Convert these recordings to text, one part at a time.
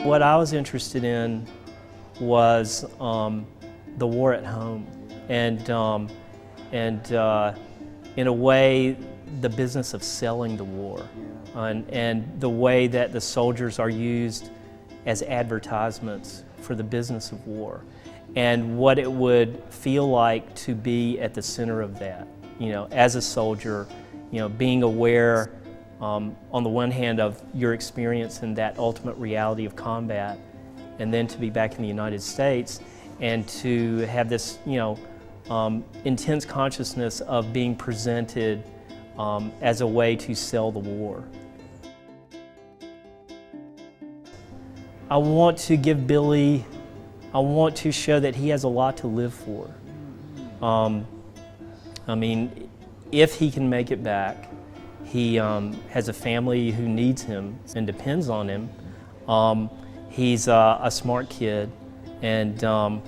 What I was interested in was the war at home, and in a way, the business of selling the war, and the way that the soldiers are used as advertisements for the business of war, and what it would feel like to be at the center of that. You know, as a soldier, you know, being aware on the one hand of your experience in that ultimate reality of combat, and then to be back in the United States and to have this, you know, intense consciousness of being presented as a way to sell the war. I want to give Billy, I want to show that he has a lot to live for. I mean, if he can make it back, he has a family who needs him and depends on him. He's a smart kid, and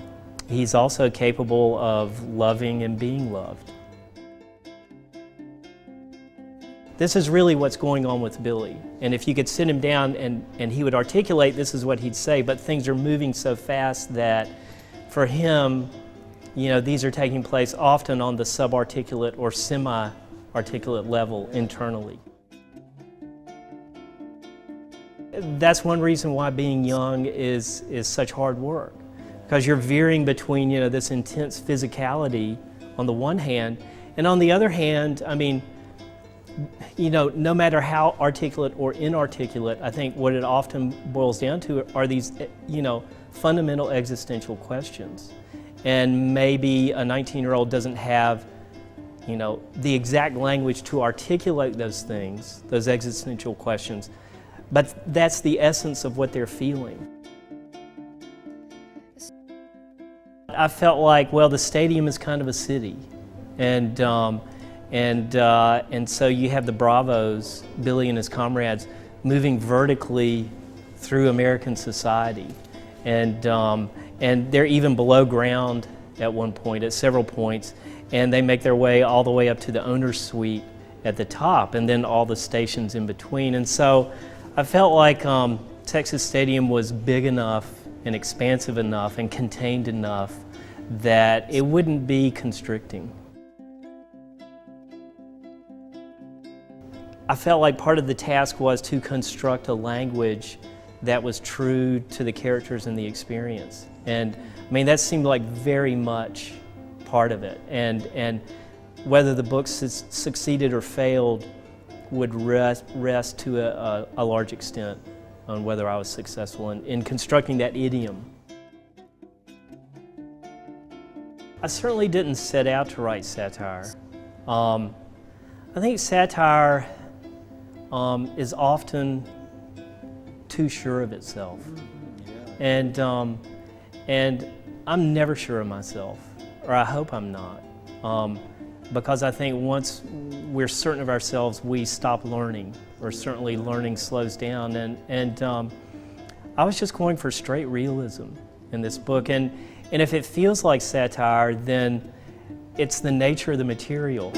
he's also capable of loving and being loved. This is really what's going on with Billy. And if you could sit him down and he would articulate, this is what he'd say, but things are moving so fast that for him, you know, these are taking place often on the subarticulate or semi-articulate level internally. That's one reason why being young is such hard work, because you're veering between, you know, this intense physicality on the one hand, and on the other hand, I mean, you know, no matter how articulate or inarticulate, I think what it often boils down to are these, you know, fundamental existential questions. And maybe a 19-year-old doesn't have, you know, the exact language to articulate those things, those existential questions, but that's the essence of what they're feeling. I felt like, well, the stadium is kind of a city, and so you have the Bravos, Billy and his comrades, moving vertically through American society, and they're even below ground at one point, at several points, and they make their way all the way up to the owner's suite at the top, and then all the stations in between. And so I felt like Texas Stadium was big enough and expansive enough and contained enough that it wouldn't be constricting. I felt like part of the task was to construct a language that was true to the characters and the experience. And I mean, that seemed like very much part of it. And whether the book succeeded or failed would rest to a large extent on whether I was successful in constructing that idiom. I certainly didn't set out to write satire. I think satire is often too sure of itself, and I'm never sure of myself, or I hope I'm not, because I think once we're certain of ourselves, we stop learning, or certainly learning slows down. And I was just going for straight realism in this book, and if it feels like satire, then it's the nature of the material.